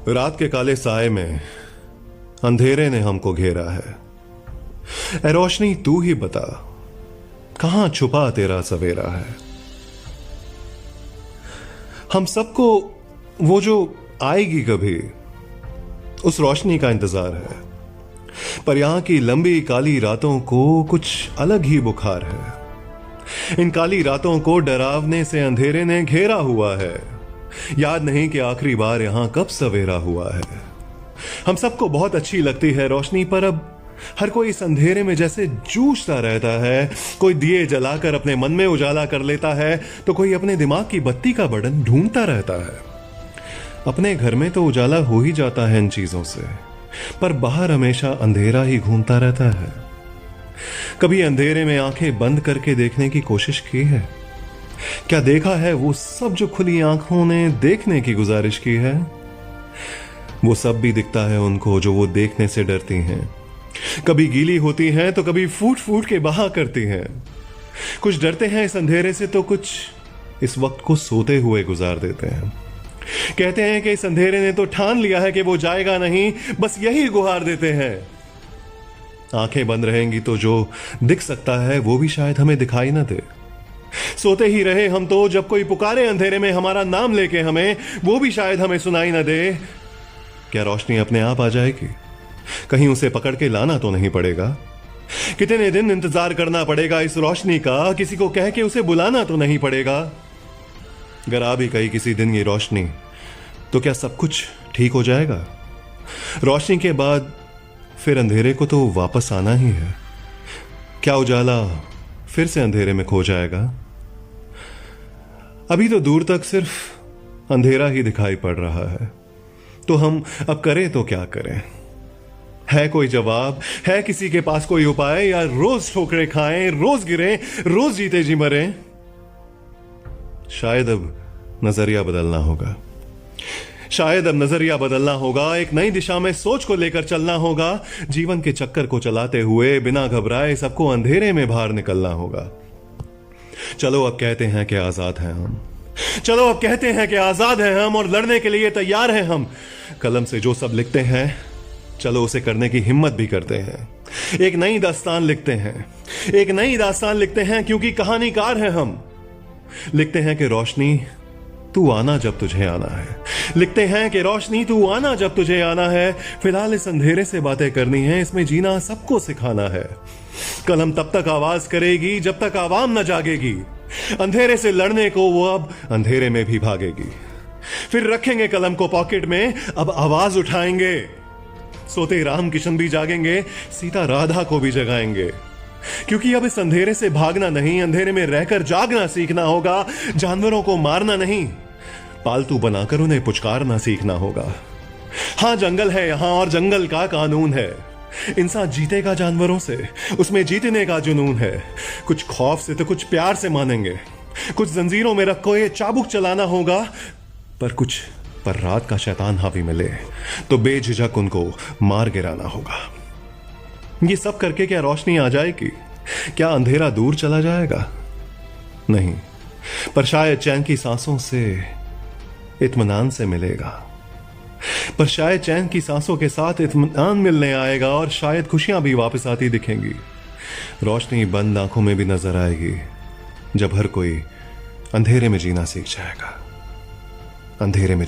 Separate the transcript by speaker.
Speaker 1: रात के काले साए में अंधेरे ने हमको घेरा है। ए रोशनी तू ही बता, कहां छुपा तेरा सवेरा है। हम सबको वो जो आएगी कभी उस रोशनी का इंतजार है, पर यहां की लंबी काली रातों को कुछ अलग ही बुखार है। इन काली रातों को डरावने से अंधेरे ने घेरा हुआ है। याद नहीं कि आखिरी बार यहां कब सवेरा हुआ है। हम सबको बहुत अच्छी लगती है रोशनी, पर अब हर कोई इस अंधेरे में जैसे जूझता रहता है। कोई दिए जलाकर अपने मन में उजाला कर लेता है, तो कोई अपने दिमाग की बत्ती का बटन ढूंढता रहता है। अपने घर में तो उजाला हो ही जाता है इन चीजों से, पर बाहर हमेशा अंधेरा ही घूमता रहता है। कभी अंधेरे में आंखें बंद करके देखने की कोशिश की है? क्या देखा है वो सब जो खुली आंखों ने देखने की गुजारिश की है? वो सब भी दिखता है उनको जो वो देखने से डरती हैं। कभी गीली होती हैं तो कभी फूट फूट के बहा करती हैं। कुछ डरते हैं इस अंधेरे से तो कुछ इस वक्त को सोते हुए गुजार देते हैं। कहते हैं कि इस अंधेरे ने तो ठान लिया है कि वो जाएगा नहीं, बस यही गुहार देते हैं। आंखें बंद रहेंगी तो जो दिख सकता है वो भी शायद हमें दिखाई ना दे। सोते ही रहे हम तो जब कोई पुकारे अंधेरे में हमारा नाम लेके हमें, वो भी शायद हमें सुनाई ना दे। क्या रोशनी अपने आप आ जाएगी? कहीं उसे पकड़ के लाना तो नहीं पड़ेगा? कितने दिन इंतजार करना पड़ेगा इस रोशनी का? किसी को कह के उसे बुलाना तो नहीं पड़ेगा? अगर आ भी गई किसी दिन ये रोशनी, तो क्या सब कुछ ठीक हो जाएगा? रोशनी के बाद फिर अंधेरे को तो वापस आना ही है। क्या उजाला फिर से अंधेरे में खो जाएगा? अभी तो दूर तक सिर्फ अंधेरा ही दिखाई पड़ रहा है, तो हम अब करें तो क्या करें? है कोई जवाब? है किसी के पास कोई उपाय? या रोज ठोकरें खाएं, रोज गिरें, रोज जीते जी मरें? शायद अब नजरिया बदलना होगा। शायद अब नजरिया बदलना होगा। एक नई दिशा में सोच को लेकर चलना होगा। जीवन के चक्कर को चलाते हुए बिना घबराए सबको अंधेरे में बाहर निकलना होगा। चलो अब कहते हैं कि आजाद हैं हम। चलो अब कहते हैं कि आजाद हैं हम और लड़ने के लिए तैयार हैं हम। कलम से जो सब लिखते हैं, चलो उसे करने की हिम्मत भी करते हैं। एक नई दास्तान लिखते हैं। एक नई दास्तान लिखते हैं क्योंकि कहानीकार हैं हम। लिखते हैं कि रोशनी तू आना जब तुझे आना है। लिखते हैं कि रोशनी तू आना जब तुझे आना है। फिलहाल इस अंधेरे से बातें करनी है, इसमें जीना सबको सिखाना है। कलम तब तक आवाज करेगी जब तक आवाम न जागेगी। अंधेरे से लड़ने को वो अब अंधेरे में भी भागेगी। फिर रखेंगे कलम को पॉकेट में, अब आवाज उठाएंगे। सोते राम किशन भी जागेंगे, सीता राधा को भी जगाएंगे। क्योंकि अब इस अंधेरे से भागना नहीं, अंधेरे में रहकर जागना सीखना होगा। जानवरों को मारना नहीं, पालतू बनाकर उन्हें पुचकारना सीखना होगा। हां, जंगल है यहां और जंगल का कानून है। इंसान जीतेगा जानवरों से, उसमें जीतने का जुनून है। कुछ खौफ से तो कुछ प्यार से मानेंगे। कुछ जंजीरों में रखो ये चाबुक चलाना होगा, पर रात का शैतान हावी मिले तो बेझिझक उनको मार गिराना होगा। ये सब करके क्या रोशनी आ जाएगी? क्या अंधेरा दूर चला जाएगा? नहीं, पर शायद चैन की सांसों से इत्मीनान से मिलेगा। पर शायद चैन की सांसों के साथ इत्मीनान मिलने आएगा और शायद खुशियां भी वापस आती दिखेंगी। रोशनी बंद आंखों में भी नजर आएगी जब हर कोई अंधेरे में जीना सीख जाएगा। अंधेरे में